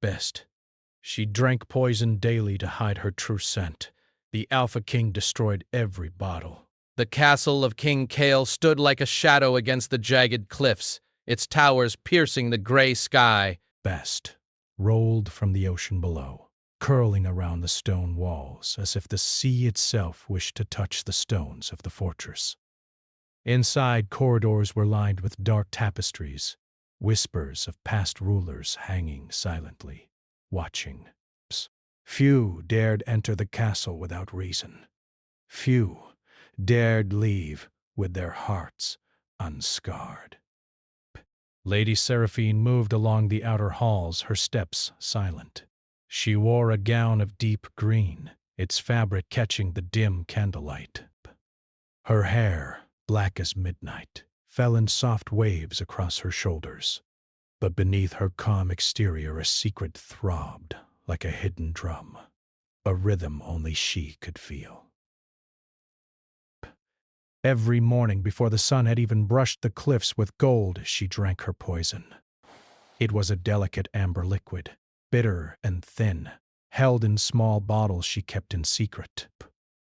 Best. She drank poison daily to hide her true scent. The Alpha King destroyed every bottle. The castle of King Kale stood like a shadow against the jagged cliffs, its towers piercing the gray sky. Best rolled from the ocean below, curling around the stone walls as if the sea itself wished to touch the stones of the fortress. Inside, corridors were lined with dark tapestries, whispers of past rulers hanging silently, watching. Few dared enter the castle without reason. Few dared leave with their hearts unscarred. Lady Seraphine moved along the outer halls, her steps silent. She wore a gown of deep green, its fabric catching the dim candlelight. Her hair, black as midnight, fell in soft waves across her shoulders. But beneath her calm exterior a secret throbbed like a hidden drum, a rhythm only she could feel. Every morning before the sun had even brushed the cliffs with gold, she drank her poison. It was a delicate amber liquid, bitter and thin, held in small bottles she kept in secret.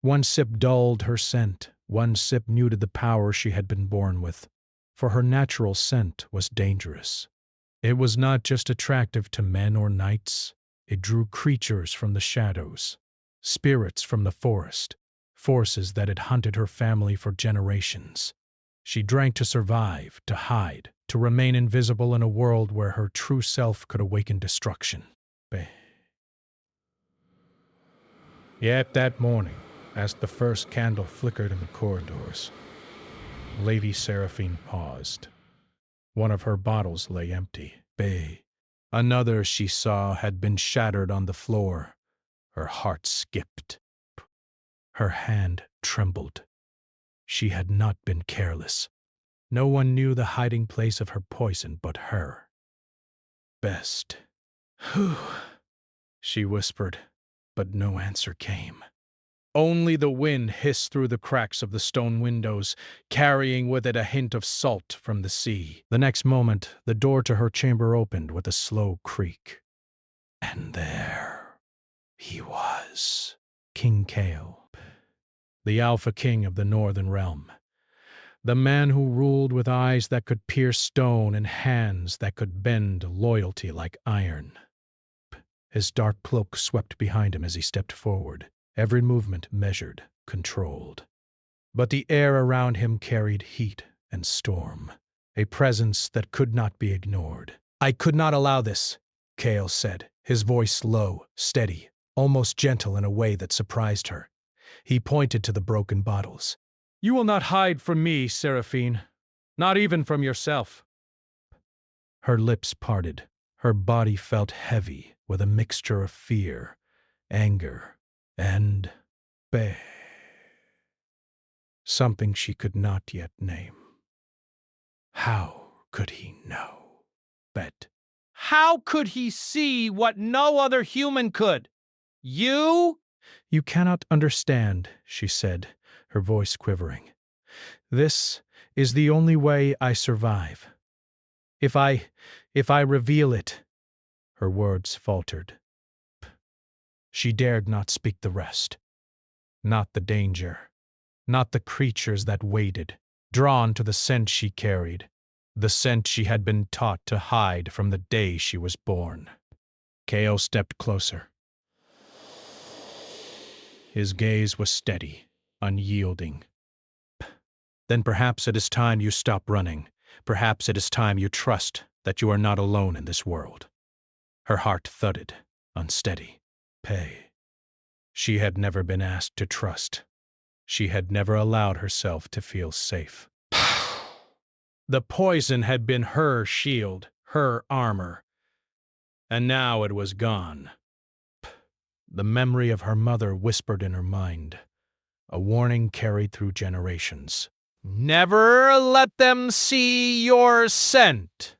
One sip dulled her scent, one sip muted the power she had been born with, for her natural scent was dangerous. It was not just attractive to men or knights, it drew creatures from the shadows, spirits from the forest, forces that had hunted her family for generations. She drank to survive, to hide, to remain invisible in a world where her true self could awaken destruction. Yet that morning, as the first candle flickered in the corridors, Lady Seraphine paused. One of her bottles lay empty. Another, she saw, had been shattered on the floor. Her heart skipped. Her hand trembled. She had not been careless. No one knew the hiding place of her poison but her. Best. Whew, she whispered, but no answer came. Only the wind hissed through the cracks of the stone windows, carrying with it a hint of salt from the sea. The next moment, the door to her chamber opened with a slow creak. And there he was, King Kale, the Alpha King of the Northern Realm, the man who ruled with eyes that could pierce stone and hands that could bend loyalty like iron. His dark cloak swept behind him as he stepped forward, every movement measured, controlled. But the air around him carried heat and storm, a presence that could not be ignored. "I could not allow this," Kale said, his voice low, steady, almost gentle in a way that surprised her. He pointed to the broken bottles. "You will not hide from me, Seraphine, not even from yourself." Her lips parted. Her body felt heavy with a mixture of fear, anger, and something she could not yet name. How could he know? How could he see what no other human could? You? "You cannot understand," she said, her voice quivering. "This is the only way I survive. If I reveal it," her words faltered. She dared not speak the rest. Not the danger. Not the creatures that waited, drawn to the scent she carried, the scent she had been taught to hide from the day she was born. Kale stepped closer. His gaze was steady, unyielding. "Then perhaps it is time you stop running. Perhaps it is time you trust that you are not alone in this world." Her heart thudded, unsteady. She had never been asked to trust. She had never allowed herself to feel safe. The poison had been her shield, her armor. And now it was gone. The memory of her mother whispered in her mind, a warning carried through generations. "Never let them see your scent.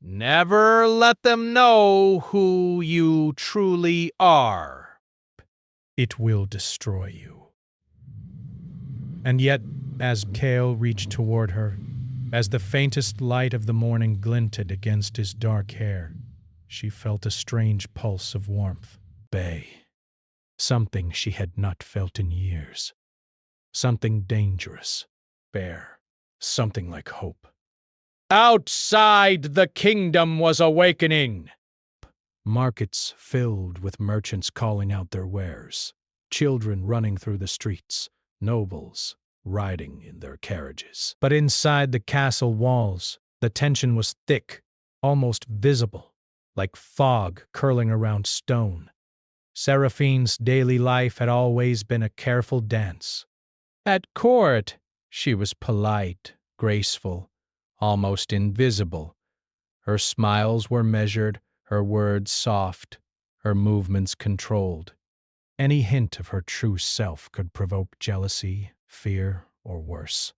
Never let them know who you truly are. It will destroy you." And yet, as Kale reached toward her, as the faintest light of the morning glinted against his dark hair, She felt a strange pulse of warmth. Bay. Something she had not felt in years. Something dangerous. Bare. Something like hope. Outside, the kingdom was awakening. Markets filled with merchants calling out their wares, children running through the streets, nobles riding in their carriages. But inside the castle walls, the tension was thick, almost visible, like fog curling around stone. Seraphine's daily life had always been a careful dance. At court, she was polite, graceful, almost invisible. Her smiles were measured, her words soft, her movements controlled. Any hint of her true self could provoke jealousy, fear, or worse.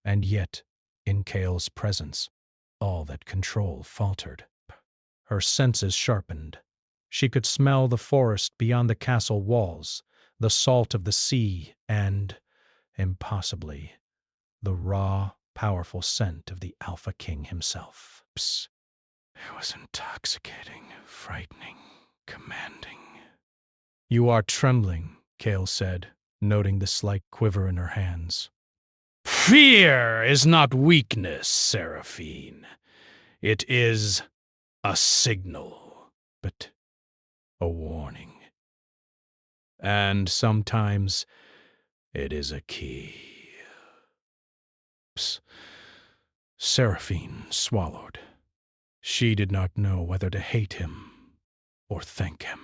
And yet, in Kale's presence, all that control faltered. Her senses sharpened. She could smell the forest beyond the castle walls, the salt of the sea, and, impossibly, the raw, powerful scent of the Alpha King himself. Psst. It was intoxicating, frightening, commanding. You are trembling, Kale said, noting the slight quiver in her hands. Fear is not weakness, Seraphine. It is a signal, but a warning. And sometimes it is a key. Psst. Seraphine swallowed. She did not know whether to hate him or thank him.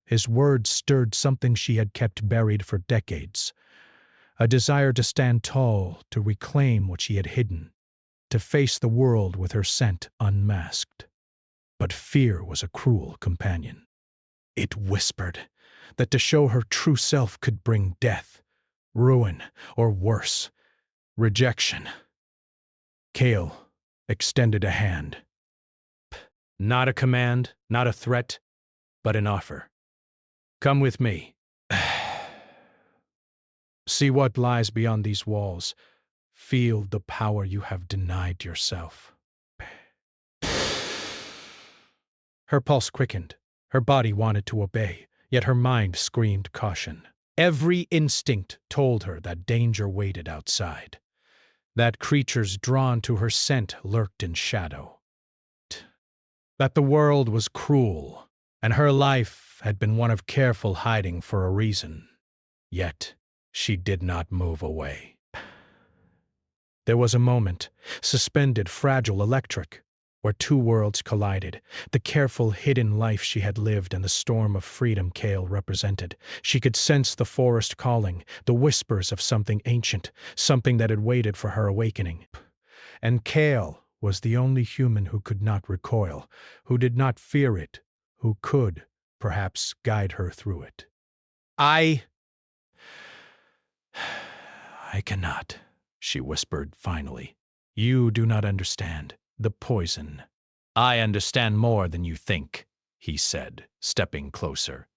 His words stirred something she had kept buried for decades, a desire to stand tall, to reclaim what she had hidden, to face the world with her scent unmasked. But fear was a cruel companion. It whispered that to show her true self could bring death, ruin, or worse, rejection. Kale extended a hand. Not a command, not a threat, but an offer. Come with me. See what lies beyond these walls. Feel the power you have denied yourself. Her pulse quickened. Her body wanted to obey, yet her mind screamed caution. Every instinct told her that danger waited outside, that creatures drawn to her scent lurked in shadow, that the world was cruel, and her life had been one of careful hiding for a reason. Yet she did not move away. There was a moment, suspended, fragile, electric, where two worlds collided, the careful, hidden life she had lived and the storm of freedom Kale represented. She could sense the forest calling, the whispers of something ancient, something that had waited for her awakening. And Kale was the only human who could not recoil, who did not fear it, who could, perhaps, guide her through it. I cannot, she whispered finally. You do not understand. The poison. I understand more than you think, he said, stepping closer.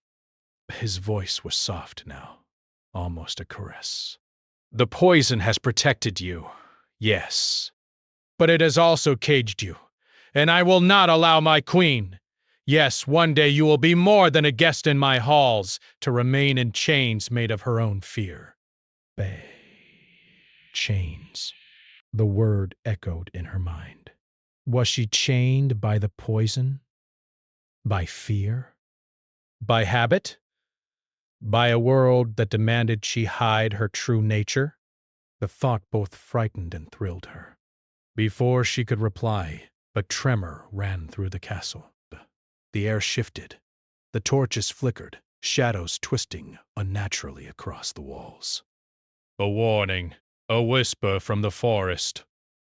His voice was soft now, almost a caress. The poison has protected you, yes, but it has also caged you, and I will not allow my queen. Yes, one day you will be more than a guest in my halls, to remain in chains made of her own fear. Bay. Chains. The word echoed in her mind. Was she chained by the poison? By fear? By habit? By a world that demanded she hide her true nature? The thought both frightened and thrilled her. Before she could reply, a tremor ran through the castle. The air shifted. The torches flickered, shadows twisting unnaturally across the walls. A warning, a whisper from the forest,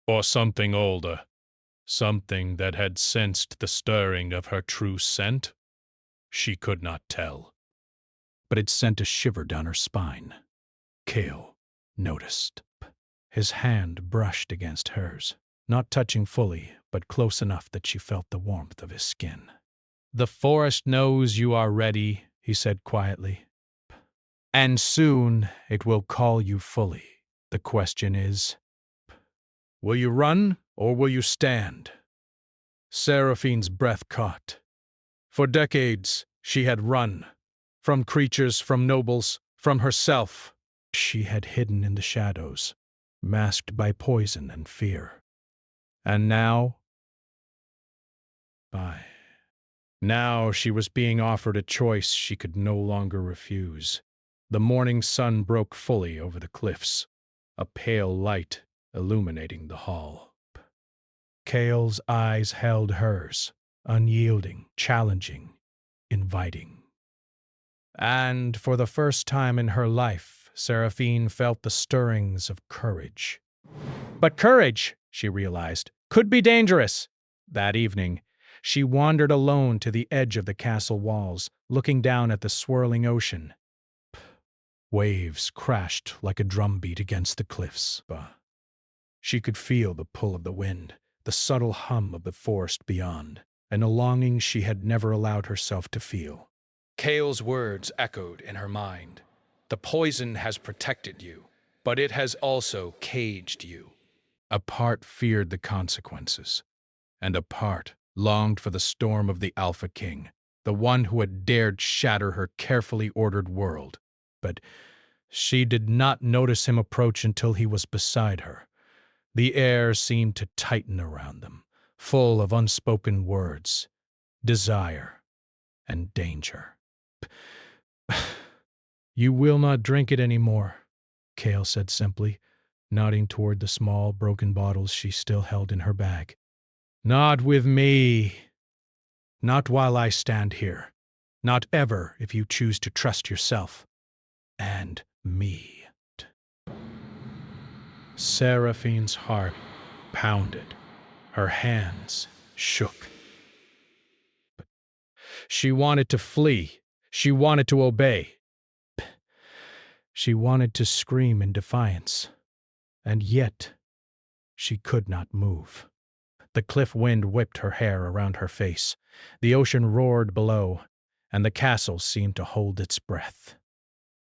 or something older. Something that had sensed the stirring of her true scent? She could not tell. But it sent a shiver down her spine. Kale noticed. His hand brushed against hers, not touching fully, but close enough that she felt the warmth of his skin. The forest knows you are ready, he said quietly. And soon it will call you fully. The question is, will you run or will you stand? Seraphine's breath caught. For decades, she had run. From creatures, from nobles, from herself. She had hidden in the shadows, masked by poison and fear. And now, Now she was being offered a choice she could no longer refuse. The morning sun broke fully over the cliffs, a pale light illuminating the hall. Cale's eyes held hers, unyielding, challenging, inviting. And for the first time in her life, Seraphine felt the stirrings of courage. But courage, she realized, could be dangerous. That evening, she wandered alone to the edge of the castle walls, looking down at the swirling ocean. Waves crashed like a drumbeat against the cliffs. She could feel the pull of the wind, the subtle hum of the forest beyond, and a longing she had never allowed herself to feel. Cale's words echoed in her mind. The poison has protected you, but it has also caged you. A part feared the consequences, and a part longed for the storm of the Alpha King, the one who had dared shatter her carefully ordered world. But she did not notice him approach until he was beside her. The air seemed to tighten around them, full of unspoken words, desire, and danger. "You will not drink it anymore," Cale said simply, nodding toward the small, broken bottles she still held in her bag. "Not with me. Not while I stand here. Not ever if you choose to trust yourself. And me." Seraphine's heart pounded. Her hands shook. But she wanted to flee. She wanted to obey. She wanted to scream in defiance. And yet, she could not move. The cliff wind whipped her hair around her face. The ocean roared below, and the castle seemed to hold its breath.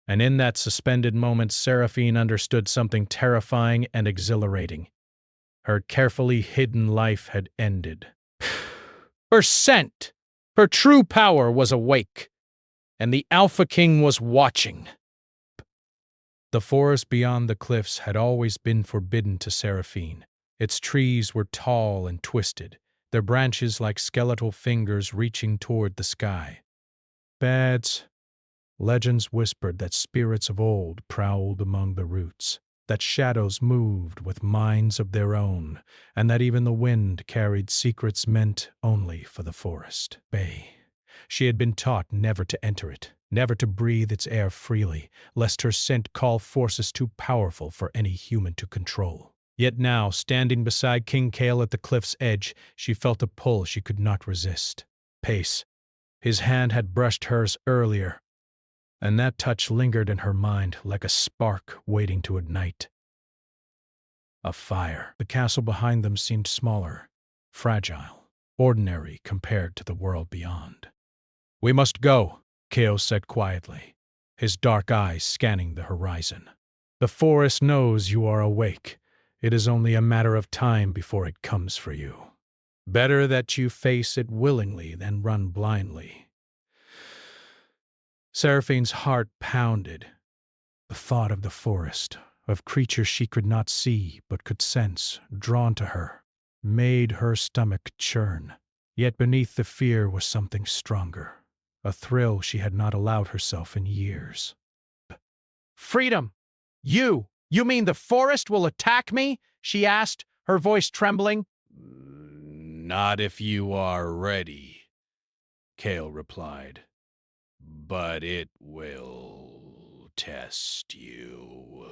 And in that suspended moment, Seraphine understood something terrifying and exhilarating. Her carefully hidden life had ended. Her scent, her true power was awake, and the Alpha King was watching. The forest beyond the cliffs had always been forbidden to Seraphine. Its trees were tall and twisted, their branches like skeletal fingers reaching toward the sky. Legends whispered that spirits of old prowled among the roots, that shadows moved with minds of their own, and that even the wind carried secrets meant only for the forest. She had been taught never to enter it, never to breathe its air freely, lest her scent call forces too powerful for any human to control. Yet now, standing beside King Cale at the cliff's edge, she felt a pull she could not resist. Pace. His hand had brushed hers earlier, and that touch lingered in her mind like a spark waiting to ignite. A fire. The castle behind them seemed smaller, fragile, ordinary compared to the world beyond. "We must go," Cale said quietly, his dark eyes scanning the horizon. "The forest knows you are awake. It is only a matter of time before it comes for you. Better that you face it willingly than run blindly." Seraphine's heart pounded. The thought of the forest, of creatures she could not see but could sense, drawn to her, made her stomach churn. Yet beneath the fear was something stronger, a thrill she had not allowed herself in years. "Freedom! You mean the forest will attack me?" she asked, her voice trembling. "Not if you are ready," Cale replied. "But it will test you."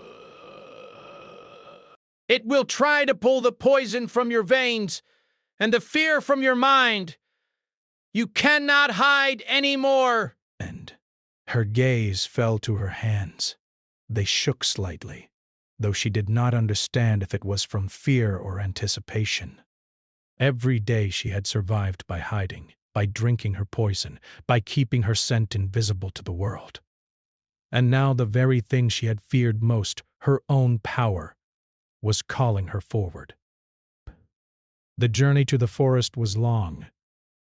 "It will try to pull the poison from your veins and the fear from your mind. You cannot hide anymore." And her gaze fell to her hands. They shook slightly, though she did not understand if it was from fear or anticipation. Every day she had survived by hiding, by drinking her poison, by keeping her scent invisible to the world. And now the very thing she had feared most, her own power, was calling her forward. The journey to the forest was long.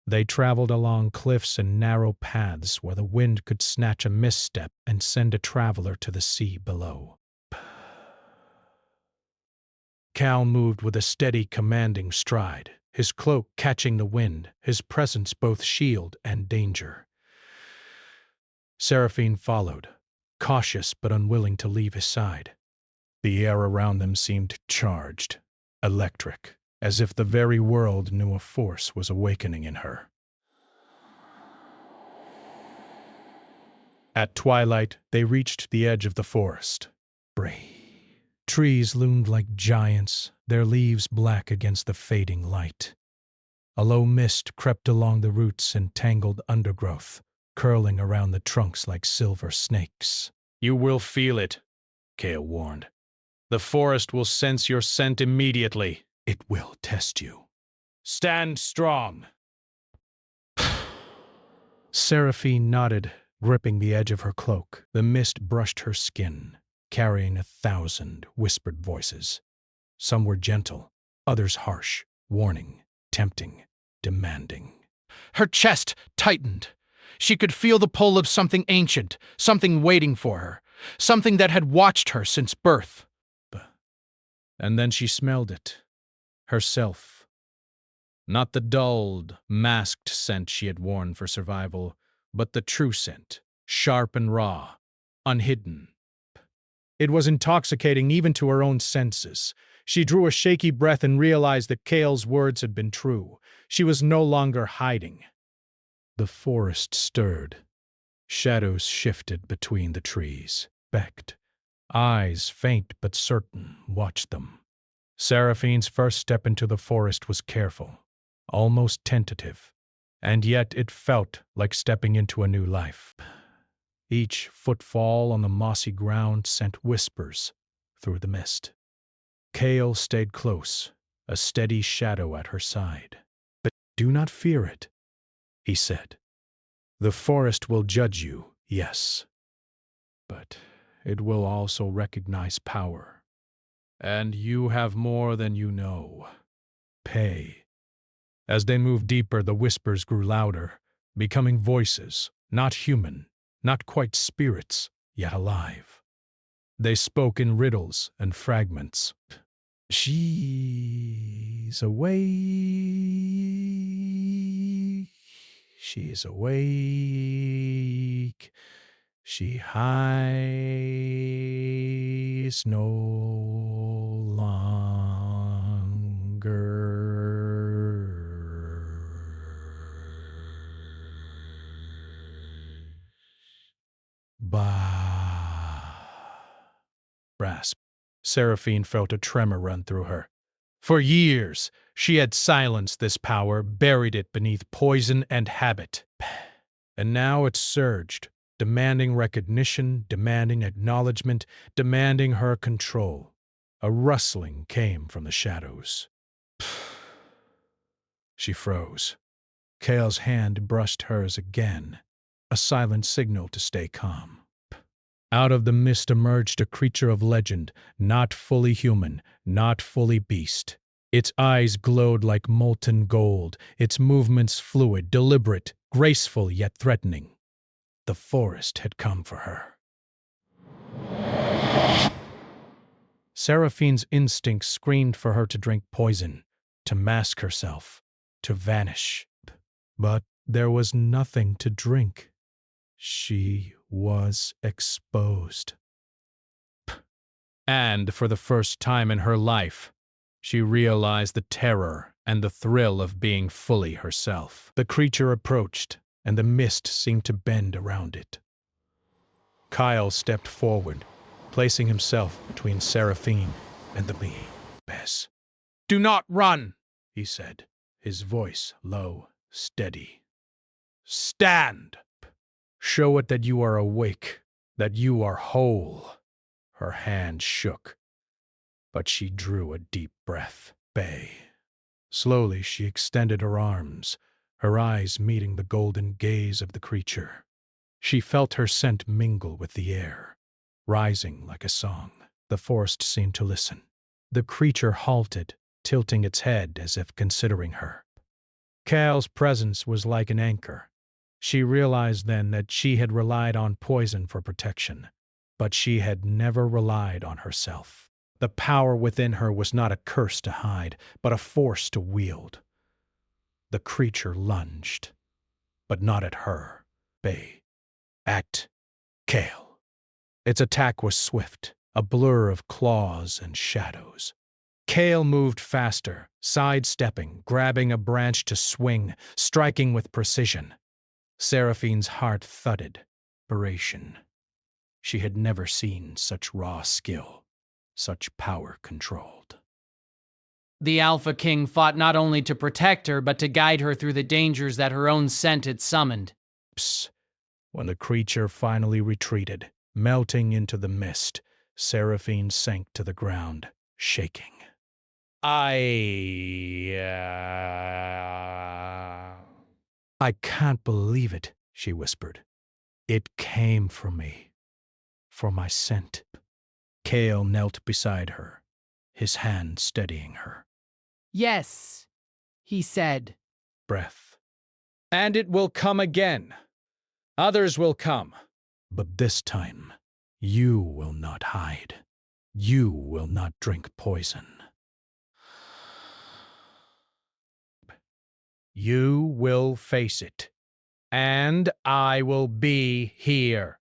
They traveled along cliffs and narrow paths where the wind could snatch a misstep and send a traveler to the sea below. Cal moved with a steady, commanding stride, his cloak catching the wind, his presence both shield and danger. Seraphine followed, cautious but unwilling to leave his side. The air around them seemed charged, electric, as if the very world knew a force was awakening in her. At twilight, they reached the edge of the forest. Trees loomed like giants, their leaves black against the fading light. A low mist crept along the roots and tangled undergrowth, curling around the trunks like silver snakes. "You will feel it," Cale warned. "The forest will sense your scent immediately." "It will test you. Stand strong." Seraphine nodded, gripping the edge of her cloak. The mist brushed her skin, carrying 1,000 whispered voices. Some were gentle, others harsh, warning, tempting, demanding. Her chest tightened. She could feel the pull of something ancient, something waiting for her, something that had watched her since birth. And then she smelled it. Herself. Not the dulled, masked scent she had worn for survival, but the true scent, sharp and raw, unhidden. It was intoxicating even to her own senses. She drew a shaky breath and realized that Cale's words had been true. She was no longer hiding. The forest stirred. Shadows shifted between the trees, becked. Eyes, faint but certain, watched them. Seraphine's first step into the forest was careful, almost tentative, and yet it felt like stepping into a new life. Each footfall on the mossy ground sent whispers through the mist. Cale stayed close, a steady shadow at her side. "But do not fear it," he said. "The forest will judge you, yes, but it will also recognize power. And you have more than you know. Pay." As they moved deeper, the whispers grew louder, becoming voices, not human, not quite spirits, yet alive. They spoke in riddles and fragments. "She's awake. She's awake. She hides no longer." Bah. Rasp. Seraphine felt a tremor run through her. For years, she had silenced this power, buried it beneath poison and habit. And now it surged, demanding recognition, demanding acknowledgement, demanding her control. A rustling came from the shadows. She froze. Cale's hand brushed hers again, a silent signal to stay calm. Out of the mist emerged a creature of legend, not fully human, not fully beast. Its eyes glowed like molten gold, its movements fluid, deliberate, graceful yet threatening. The forest had come for her. Seraphine's instincts screamed for her to drink poison, to mask herself, to vanish. But there was nothing to drink. She was exposed. And for the first time in her life, she realized the terror and the thrill of being fully herself. The creature approached, and the mist seemed to bend around it. Kyle stepped forward, placing himself between Seraphine and the bee. "Bess, do not run," he said, his voice low, steady. "Stand! Show it that you are awake, that you are whole." Her hand shook, but she drew a deep breath. "Bay." Slowly she extended her arms, her eyes meeting the golden gaze of the creature. She felt her scent mingle with the air, rising like a song. The forest seemed to listen. The creature halted, tilting its head as if considering her. Kale's presence was like an anchor. She realized then that she had relied on poison for protection, but she had never relied on herself. The power within her was not a curse to hide, but a force to wield. The creature lunged, but not at her. At Kale. Its attack was swift, a blur of claws and shadows. Kale moved faster, sidestepping, grabbing a branch to swing, striking with precision. Seraphine's heart thudded. Inspiration. She had never seen such raw skill, such power controlled. The Alpha King fought not only to protect her, but to guide her through the dangers that her own scent had summoned. Psst. When the creature finally retreated, melting into the mist, Seraphine sank to the ground, shaking. I can't believe it, she whispered. It came from me. For my scent. Kale knelt beside her, his hand steadying her. Yes, he said. Breath. And it will come again. Others will come. But this time, you will not hide. You will not drink poison. You will face it. And I will be here.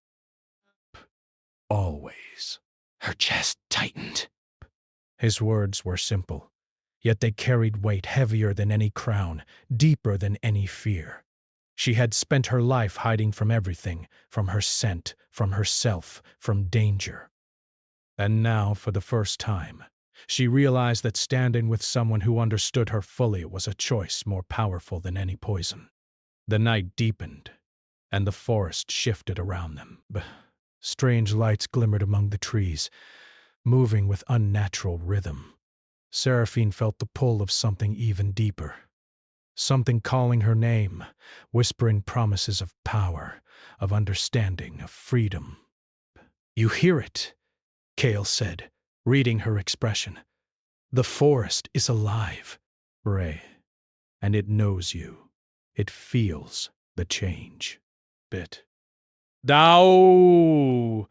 Always. Her chest tightened. His words were simple, yet they carried weight heavier than any crown, deeper than any fear. She had spent her life hiding from everything, from her scent, from herself, from danger. And now, for the first time, she realized that standing with someone who understood her fully was a choice more powerful than any poison. The night deepened, and the forest shifted around them. Strange lights glimmered among the trees, moving with unnatural rhythm. Seraphine felt the pull of something even deeper. Something calling her name, whispering promises of power, of understanding, of freedom. You hear it, Kale said, reading her expression. The forest is alive, Ray, and it knows you. It feels the change. Thou!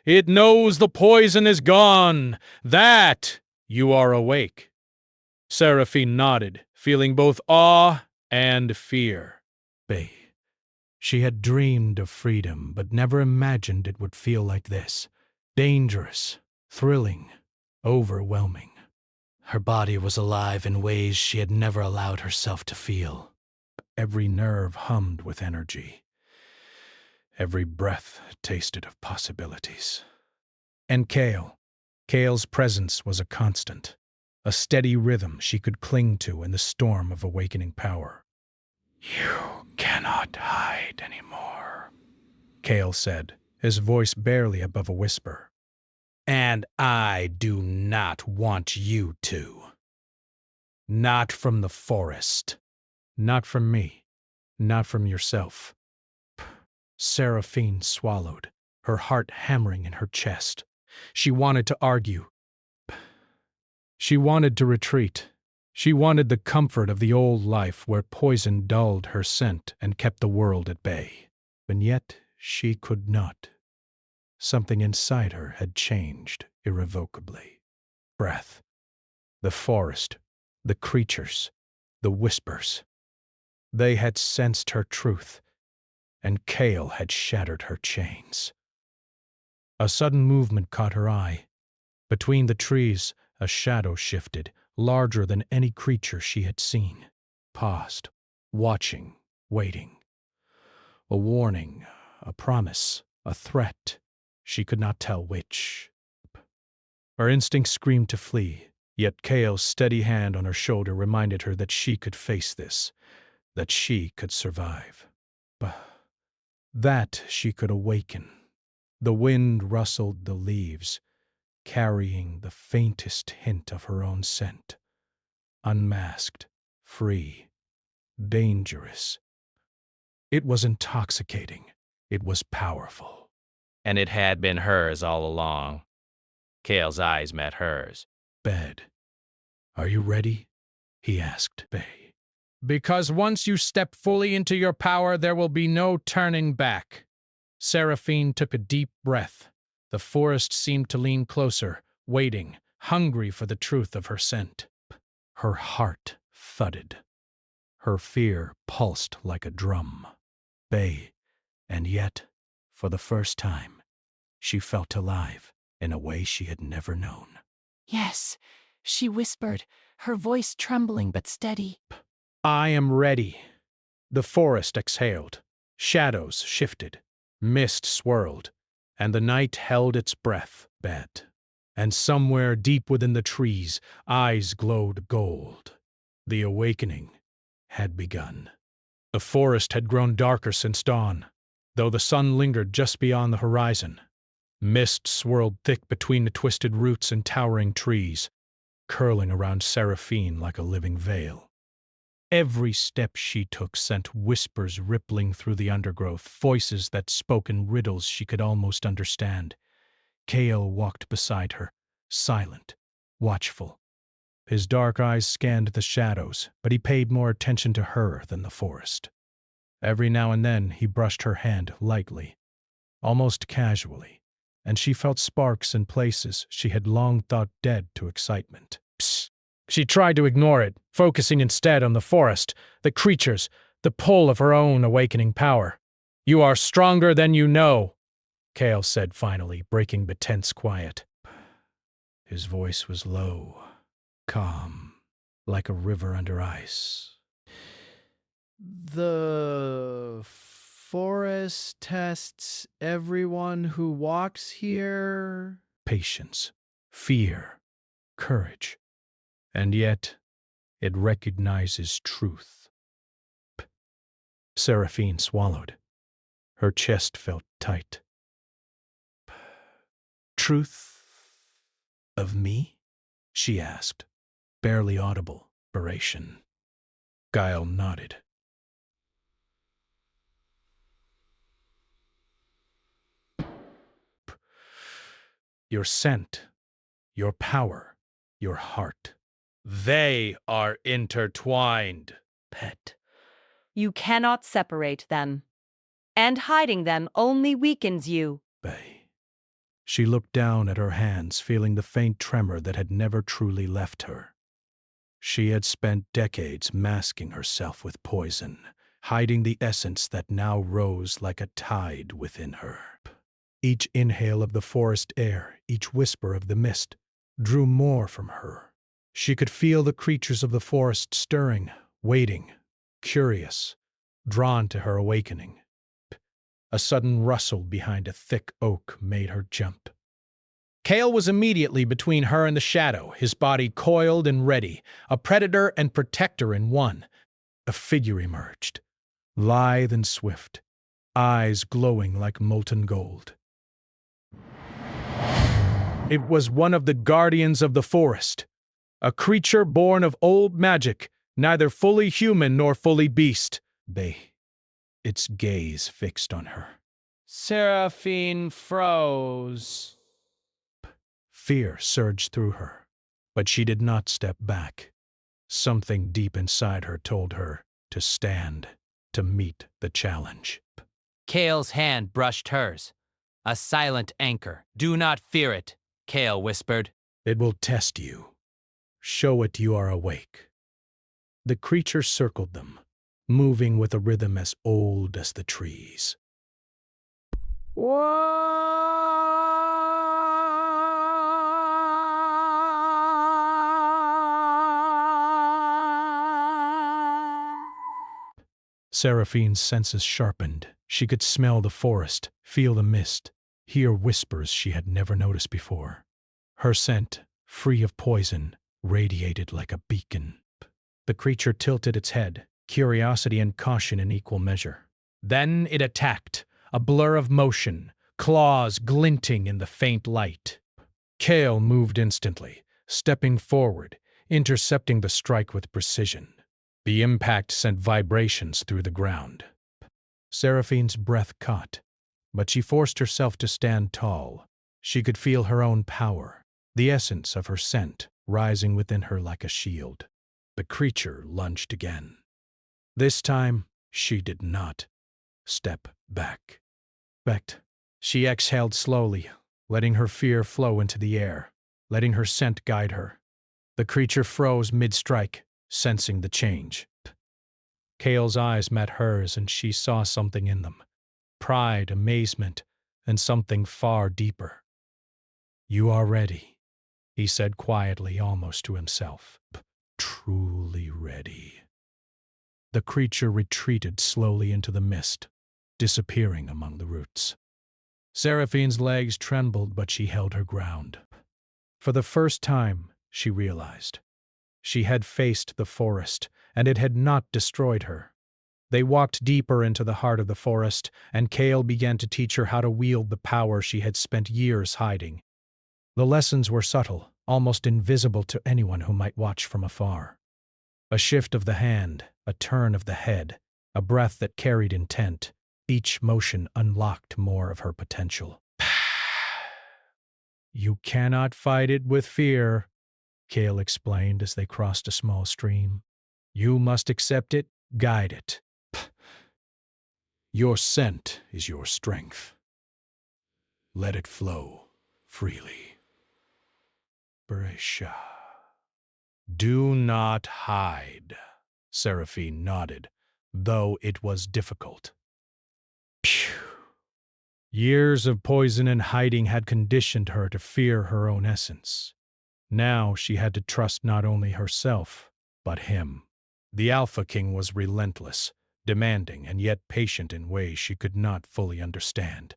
It knows the poison is gone. That you are awake. Seraphine nodded, feeling both awe and fear. She had dreamed of freedom, but never imagined it would feel like this. Dangerous, thrilling, overwhelming. Her body was alive in ways she had never allowed herself to feel. Every nerve hummed with energy. Every breath tasted of possibilities. And Kale's presence was a constant, a steady rhythm she could cling to in the storm of awakening power. You cannot hide anymore, Kale said, his voice barely above a whisper. And I do not want you to. Not from the forest. Not from me. Not from yourself. Seraphine swallowed, her heart hammering in her chest. She wanted to argue. She wanted to retreat. She wanted the comfort of the old life where poison dulled her scent and kept the world at bay. And yet she could not. Something inside her had changed irrevocably. Breath. The forest. The creatures. The whispers. They had sensed her truth, and Kale had shattered her chains. A sudden movement caught her eye. Between the trees, a shadow shifted, larger than any creature she had seen. Paused, watching, waiting. A warning, a promise, a threat. She could not tell which. Her instinct screamed to flee, yet Kale's steady hand on her shoulder reminded her that she could face this, that she could survive. That she could awaken. The wind rustled the leaves, carrying the faintest hint of her own scent. Unmasked, free, dangerous. It was intoxicating. It was powerful. And it had been hers all along. Kale's eyes met hers. Bed. "Are you ready?" he asked Bay. "Because once you step fully into your power, there will be no turning back." Seraphine took a deep breath. The forest seemed to lean closer, waiting, hungry for the truth of her scent. Her heart thudded. Her fear pulsed like a drum. Bay, and yet, for the first time, she felt alive in a way she had never known. Yes, she whispered, her voice trembling but steady. "I am ready." The forest exhaled. Shadows shifted. Mist swirled. And the night held its breath. And somewhere deep within the trees, eyes glowed gold. The awakening had begun. The forest had grown darker since dawn, though the sun lingered just beyond the horizon. Mist swirled thick between the twisted roots and towering trees, curling around Seraphine like a living veil. Every step she took sent whispers rippling through the undergrowth, voices that spoke in riddles she could almost understand. Kale walked beside her, silent, watchful. His dark eyes scanned the shadows, but he paid more attention to her than the forest. Every now and then he brushed her hand lightly, almost casually, and she felt sparks in places she had long thought dead to excitement. Psst. She tried to ignore it, focusing instead on the forest, the creatures, the pull of her own awakening power. "You are stronger than you know," Kale said finally, breaking the tense quiet. His voice was low, calm, like a river under ice. "The forest tests everyone who walks here." Patience, fear, courage. And yet, it recognizes truth. Seraphine swallowed. Her chest felt tight. "Truth of me?" she asked, barely audible, aberration. Guile nodded. "Your scent, your power, your heart. They are intertwined." Pet. You cannot separate them. And hiding them only weakens you. Bay. She looked down at her hands, feeling the faint tremor that had never truly left her. She had spent decades masking herself with poison, hiding the essence that now rose like a tide within her. Each inhale of the forest air, each whisper of the mist, drew more from her. She could feel the creatures of the forest stirring, waiting, curious, drawn to her awakening. A sudden rustle behind a thick oak made her jump. Kale was immediately between her and the shadow, his body coiled and ready, a predator and protector in one. A figure emerged, lithe and swift, eyes glowing like molten gold. It was one of the guardians of the forest, a creature born of old magic, neither fully human nor fully beast. Bay, its gaze fixed on her. Seraphine froze. Fear surged through her, but she did not step back. Something deep inside her told her to stand, to meet the challenge. Kale's hand brushed hers. A silent anchor. "Do not fear it," Kale whispered. "It will test you. Show it you are awake." The creature circled them, moving with a rhythm as old as the trees. Seraphine's senses sharpened. She could smell the forest, feel the mist, hear whispers she had never noticed before. Her scent, free of poison, radiated like a beacon. The creature tilted its head, curiosity and caution in equal measure. Then it attacked, a blur of motion, claws glinting in the faint light. Kale moved instantly, stepping forward, intercepting the strike with precision. The impact sent vibrations through the ground. Seraphine's breath caught, but she forced herself to stand tall. She could feel her own power, the essence of her scent, rising within her like a shield. The creature lunged again. This time, she did not step back. She exhaled slowly, letting her fear flow into the air, letting her scent guide her. The creature froze mid-strike, sensing the change. Kale's eyes met hers, and she saw something in them. Pride, amazement, and something far deeper. "You are ready," he said quietly, almost to himself. "Truly ready." The creature retreated slowly into the mist, disappearing among the roots. Seraphine's legs trembled, but she held her ground. For the first time, she realized, she had faced the forest, and it had not destroyed her. They walked deeper into the heart of the forest, and Kale began to teach her how to wield the power she had spent years hiding. The lessons were subtle, almost invisible to anyone who might watch from afar. A shift of the hand, a turn of the head, a breath that carried intent. Each motion unlocked more of her potential. "You cannot fight it with fear," Kale explained as they crossed a small stream. "You must accept it, guide it. Your scent is your strength. Let it flow freely. Beresha." "Do not hide," Seraphine nodded, though it was difficult. Phew. Years of poison and hiding had conditioned her to fear her own essence. Now she had to trust not only herself, but him. The Alpha King was relentless, demanding, and yet patient in ways she could not fully understand.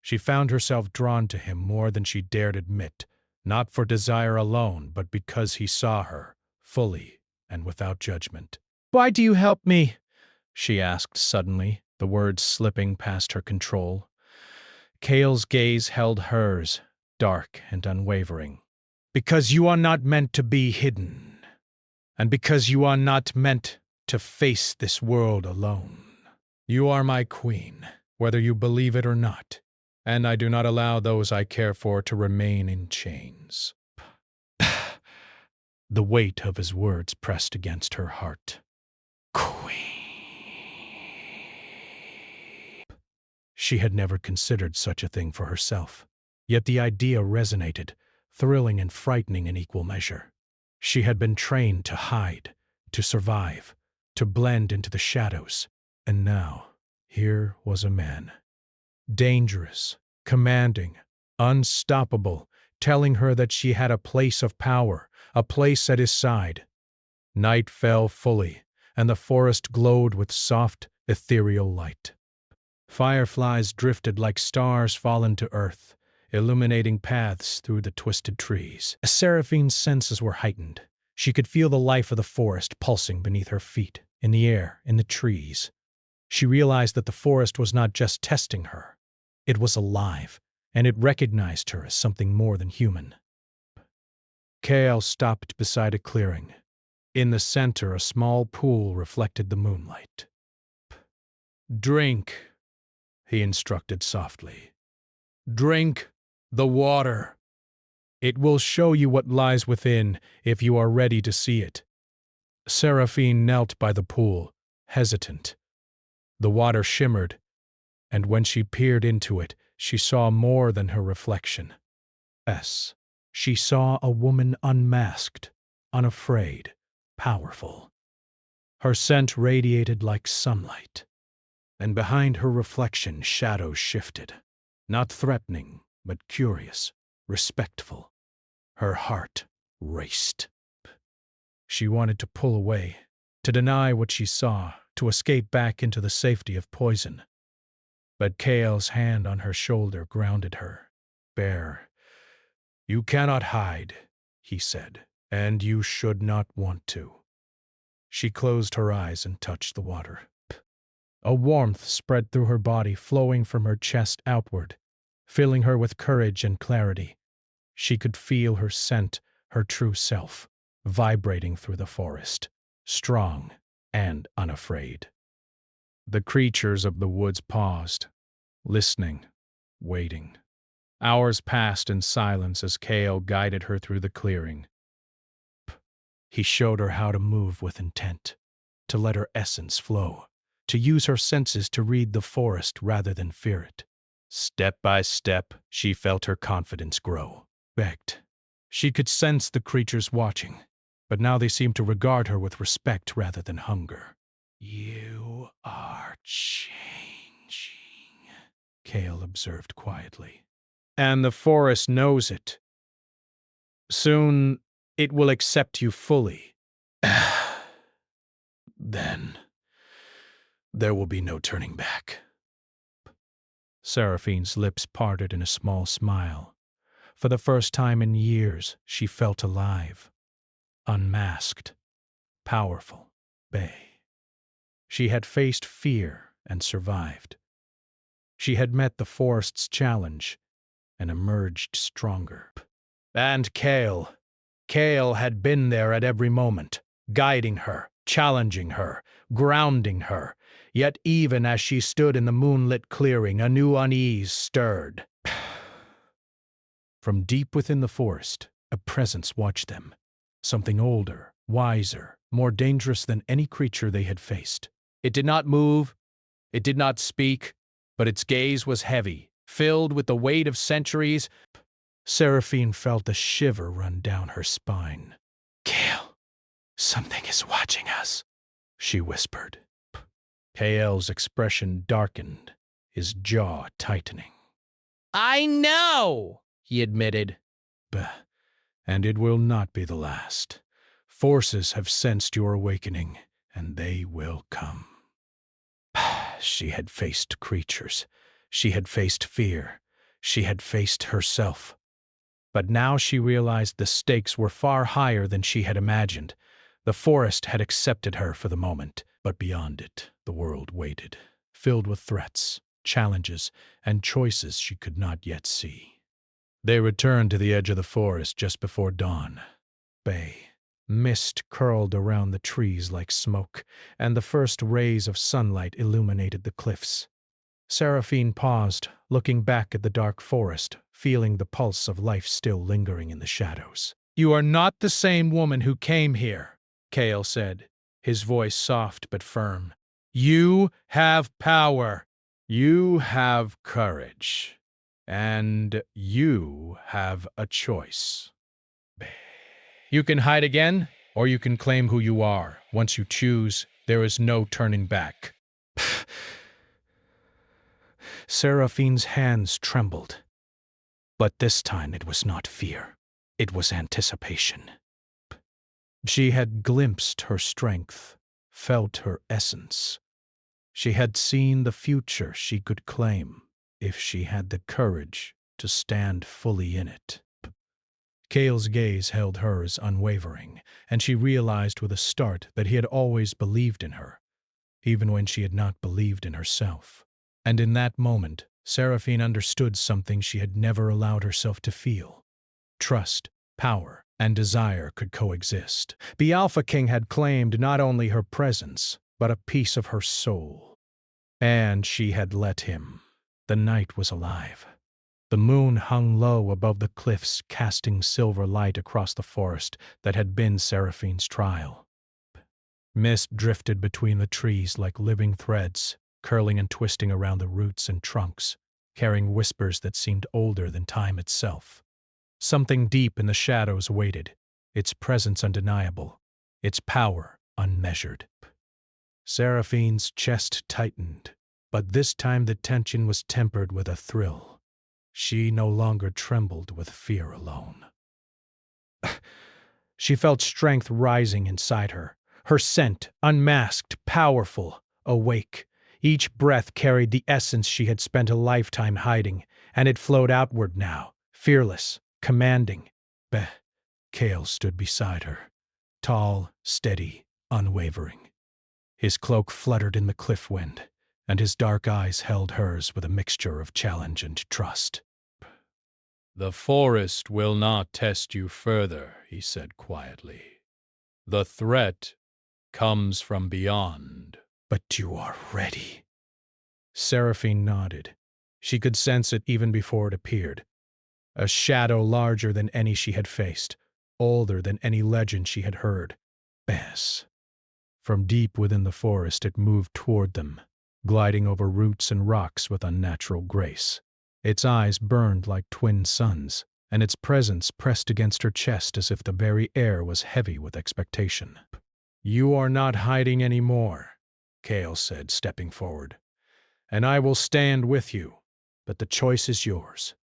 She found herself drawn to him more than she dared admit, not for desire alone, but because he saw her, fully and without judgment. "Why do you help me?" she asked suddenly, the words slipping past her control. Kale's gaze held hers, dark and unwavering. "Because you are not meant to be hidden, and because you are not meant to face this world alone. You are my queen, whether you believe it or not, and I do not allow those I care for to remain in chains." The weight of his words pressed against her heart. Queen. She had never considered such a thing for herself, yet the idea resonated, thrilling and frightening in equal measure. She had been trained to hide, to survive, to blend into the shadows, and now, here was a man. Dangerous, commanding, unstoppable, telling her that she had a place of power, a place at his side. Night fell fully, and the forest glowed with soft, ethereal light. Fireflies drifted like stars fallen to earth, illuminating paths through the twisted trees. Seraphine's senses were heightened. She could feel the life of the forest pulsing beneath her feet, in the air, in the trees. She realized that the forest was not just testing her. It was alive, and it recognized her as something more than human. Kale stopped beside a clearing. In the center, a small pool reflected the moonlight. "Drink," he instructed softly. "Drink the water. It will show you what lies within if you are ready to see it." Seraphine knelt by the pool, hesitant. The water shimmered, and when she peered into it, she saw more than her reflection. She saw a woman unmasked, unafraid, powerful. Her scent radiated like sunlight, and behind her reflection shadows shifted, not threatening, but curious, respectful. Her heart raced. She wanted to pull away, to deny what she saw, to escape back into the safety of poison. But Kale's hand on her shoulder grounded her. "Bear, you cannot hide," he said, "and you should not want to." She closed her eyes and touched the water. A warmth spread through her body, flowing from her chest outward, filling her with courage and clarity. She could feel her scent, her true self, vibrating through the forest, strong and unafraid. The creatures of the woods paused, listening, waiting. Hours passed in silence as Kale guided her through the clearing, He showed her how to move with intent, to let her essence flow, to use her senses to read the forest rather than fear it. Step by step, she felt her confidence grow. Begged. She could sense the creatures watching, but now they seemed to regard her with respect rather than hunger. "You are changing," Kale observed quietly. "And the forest knows it. Soon, it will accept you fully. Then, there will be no turning back." Seraphine's lips parted in a small smile. For the first time in years, she felt alive, unmasked, powerful, bay. She had faced fear and survived. She had met the forest's challenge and emerged stronger. And Kale had been there at every moment, guiding her, challenging her, grounding her. Yet even as she stood in the moonlit clearing, a new unease stirred. From deep within the forest, a presence watched them. Something older, wiser, more dangerous than any creature they had faced. It did not move, it did not speak, but its gaze was heavy, filled with the weight of centuries. Seraphine felt a shiver run down her spine. "Kale, something is watching us," she whispered. Kael's expression darkened, his jaw tightening. I know, he admitted. And it will not be the last. Forces have sensed your awakening, and they will come. She had faced creatures. She had faced fear. She had faced herself. But now she realized the stakes were far higher than she had imagined. The forest had accepted her for the moment, but beyond it, the world waited, filled with threats, challenges, and choices she could not yet see. They returned to the edge of the forest just before dawn. Mist curled around the trees like smoke, and the first rays of sunlight illuminated the cliffs. Seraphine paused, looking back at the dark forest, feeling the pulse of life still lingering in the shadows. "You are not the same woman who came here," Kale said, his voice soft but firm. "You have power. You have courage. And you have a choice. You can hide again, or you can claim who you are. Once you choose, there is no turning back." Seraphine's hands trembled. But this time it was not fear. It was anticipation. She had glimpsed her strength, felt her essence. She had seen the future she could claim if she had the courage to stand fully in it. Kale's gaze held hers unwavering, and she realized with a start that he had always believed in her, even when she had not believed in herself. And in that moment, Seraphine understood something she had never allowed herself to feel. Trust, power, and desire could coexist. The Alpha King had claimed not only her presence, but a piece of her soul. And she had let him. The night was alive. The moon hung low above the cliffs, casting silver light across the forest that had been Seraphine's trial. Mist drifted between the trees like living threads, curling and twisting around the roots and trunks, carrying whispers that seemed older than time itself. Something deep in the shadows waited, its presence undeniable, its power unmeasured. Seraphine's chest tightened, but this time the tension was tempered with a thrill. She no longer trembled with fear alone. She felt strength rising inside her, her scent unmasked, powerful, awake. Each breath carried the essence she had spent a lifetime hiding, and it flowed outward now, fearless, commanding. Kale stood beside her, tall, steady, unwavering. His cloak fluttered in the cliff wind, and his dark eyes held hers with a mixture of challenge and trust. "The forest will not test you further," he said quietly. "The threat comes from beyond." "But you are ready." Seraphine nodded. She could sense it even before it appeared. A shadow larger than any she had faced, older than any legend she had heard. Bess. From deep within the forest it moved toward them, gliding over roots and rocks with unnatural grace. Its eyes burned like twin suns, and its presence pressed against her chest as if the very air was heavy with expectation. "You are not hiding any more," Kale said, stepping forward. "And I will stand with you, but the choice is yours.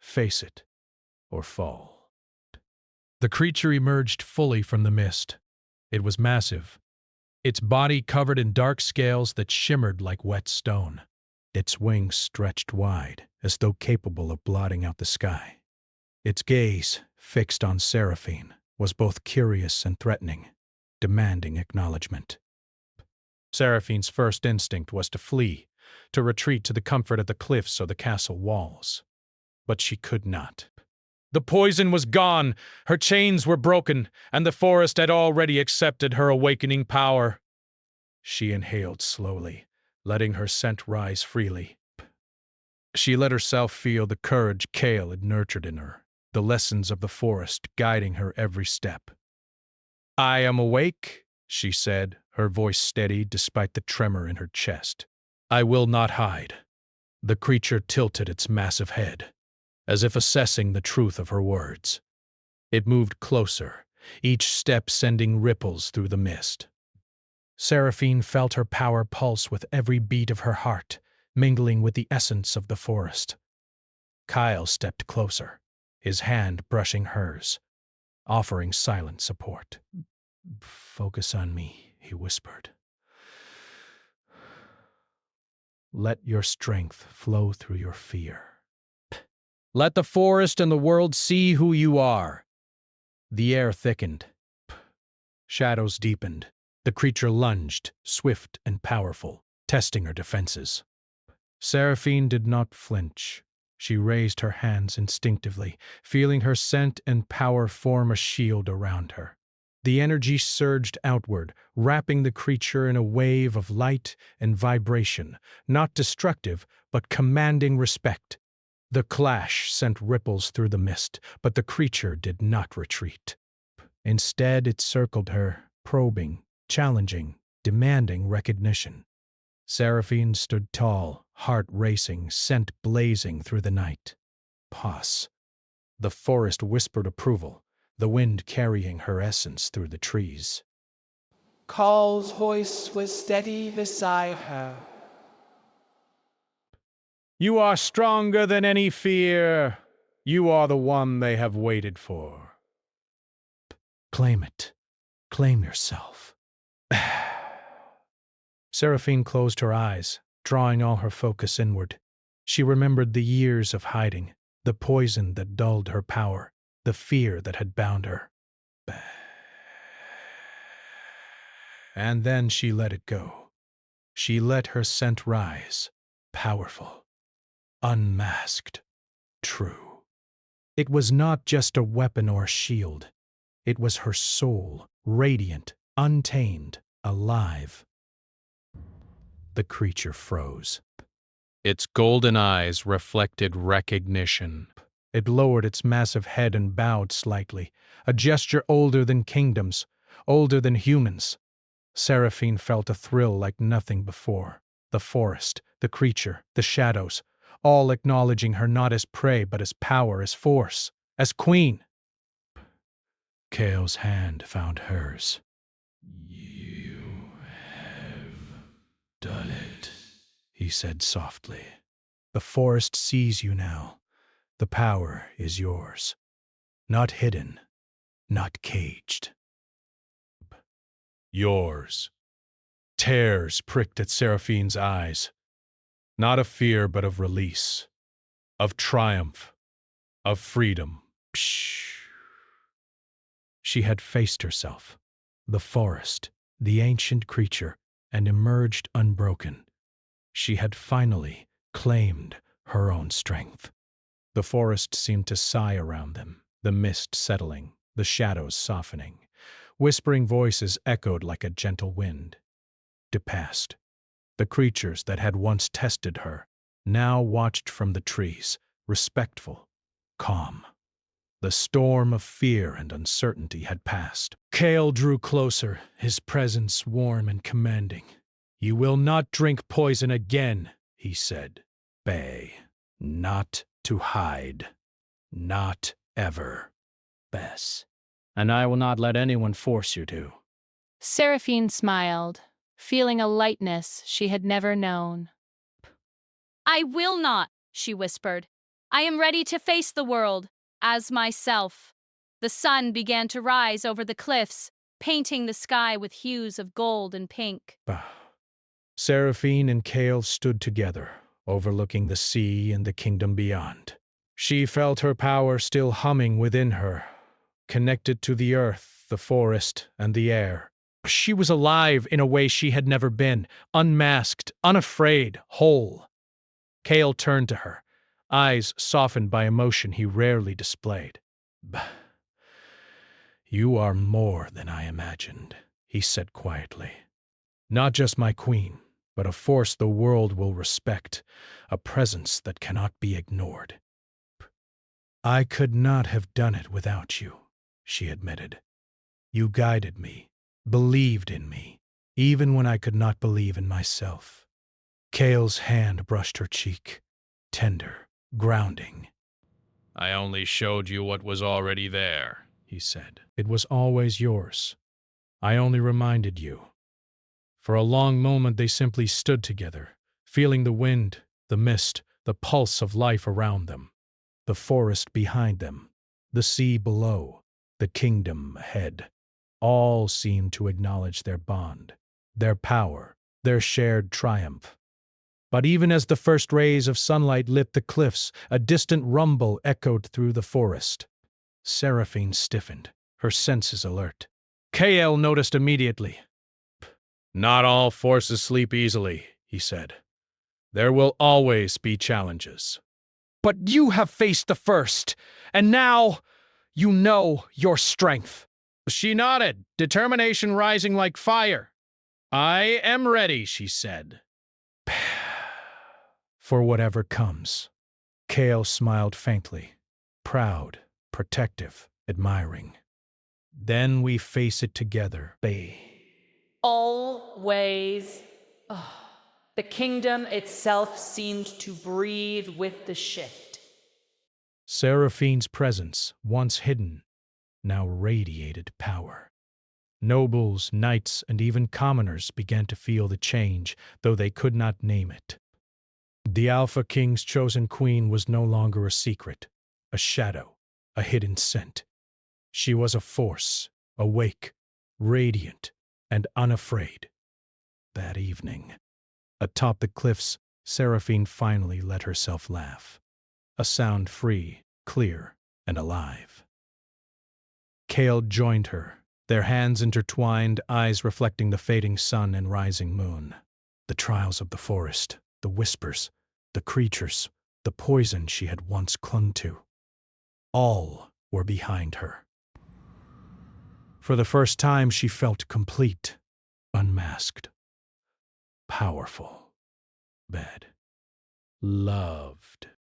Face it, or fall." The creature emerged fully from the mist. It was massive, its body covered in dark scales that shimmered like wet stone. Its wings stretched wide, as though capable of blotting out the sky. Its gaze, fixed on Seraphine, was both curious and threatening, demanding acknowledgement. Seraphine's first instinct was to flee, to retreat to the comfort of the cliffs or the castle walls. But she could not. The poison was gone, her chains were broken, and the forest had already accepted her awakening power. She inhaled slowly, letting her scent rise freely. She let herself feel the courage Kale had nurtured in her, the lessons of the forest guiding her every step. "I am awake," she said, her voice steady despite the tremor in her chest. "I will not hide." The creature tilted its massive head, as if assessing the truth of her words. It moved closer, each step sending ripples through the mist. Seraphine felt her power pulse with every beat of her heart, mingling with the essence of the forest. Kyle stepped closer, his hand brushing hers, offering silent support. "Focus on me," he whispered. "Let your strength flow through your fear. Let the forest and the world see who you are." The air thickened. Shadows deepened. The creature lunged, swift and powerful, testing her defenses. Seraphine did not flinch. She raised her hands instinctively, feeling her scent and power form a shield around her. The energy surged outward, wrapping the creature in a wave of light and vibration, not destructive, but commanding respect. The clash sent ripples through the mist, but the creature did not retreat. Instead, it circled her, probing, challenging, demanding recognition. Seraphine stood tall, heart racing, scent blazing through the night. Pause. The forest whispered approval, the wind carrying her essence through the trees. Call's voice was steady beside her. "You are stronger than any fear. You are the one they have waited for." "Claim it. Claim yourself." Seraphine closed her eyes, drawing all her focus inward. She remembered the years of hiding, the poison that dulled her power, the fear that had bound her. And then she let it go. She let her scent rise, powerful, unmasked, true. It was not just a weapon or shield. It was her soul, radiant, untamed, alive. The creature froze. Its golden eyes reflected recognition. It lowered its massive head and bowed slightly, a gesture older than kingdoms, older than humans. Seraphine felt a thrill like nothing before. The forest, the creature, the shadows, all acknowledging her not as prey but as power, as force, as queen. Kale's hand found hers. "You have done it," he said softly. "The forest sees you now. The power is yours. Not hidden, not caged." "Yours." Tears pricked at Seraphine's eyes. Not of fear, but of release, of triumph, of freedom. Psh. She had faced herself, the forest, the ancient creature, and emerged unbroken. She had finally claimed her own strength. The forest seemed to sigh around them, the mist settling, the shadows softening. Whispering voices echoed like a gentle wind. To past. The creatures that had once tested her now watched from the trees, respectful, calm. The storm of fear and uncertainty had passed. Kale drew closer, his presence warm and commanding. "You will not drink poison again," he said. "Bay, not to hide. Not ever." Bess. "And I will not let anyone force you to." Seraphine smiled, feeling a lightness she had never known. "I will not," she whispered. "I am ready to face the world, as myself." The sun began to rise over the cliffs, painting the sky with hues of gold and pink. Bah. Seraphine and Kale stood together, overlooking the sea and the kingdom beyond. She felt her power still humming within her, connected to the earth, the forest, and the air. She was alive in a way she had never been, unmasked, unafraid, whole. Kale turned to her, eyes softened by emotion he rarely displayed. "You are more than I imagined," he said quietly. "Not just my queen, but a force the world will respect, a presence that cannot be ignored." "I could not have done it without you," she admitted. "You guided me, believed in me, even when I could not believe in myself." Kale's hand brushed her cheek, tender, grounding. "I only showed you what was already there," he said. "It was always yours. I only reminded you." For a long moment they simply stood together, feeling the wind, the mist, the pulse of life around them. The forest behind them, the sea below, the kingdom ahead. All seemed to acknowledge their bond, their power, their shared triumph. But even as the first rays of sunlight lit the cliffs, a distant rumble echoed through the forest. Seraphine stiffened, her senses alert. Kael noticed immediately. "Not all forces sleep easily," he said. "There will always be challenges." "But you have faced the first, and now you know your strength." She nodded, determination rising like fire. "I am ready," she said. "For whatever comes." Kale smiled faintly, proud, protective, admiring. "Then we face it together, bae." Always. The kingdom itself seemed to breathe with the shift. Seraphine's presence, once hidden, now radiated power. Nobles, knights, and even commoners began to feel the change, though they could not name it. The Alpha King's chosen queen was no longer a secret, a shadow, a hidden scent. She was a force, awake, radiant, and unafraid. That evening, atop the cliffs, Seraphine finally let herself laugh, a sound free, clear, and alive. Kale joined her, their hands intertwined, eyes reflecting the fading sun and rising moon. The trials of the forest, the whispers, the creatures, the poison she had once clung to. All were behind her. For the first time she felt complete, unmasked, powerful, loved.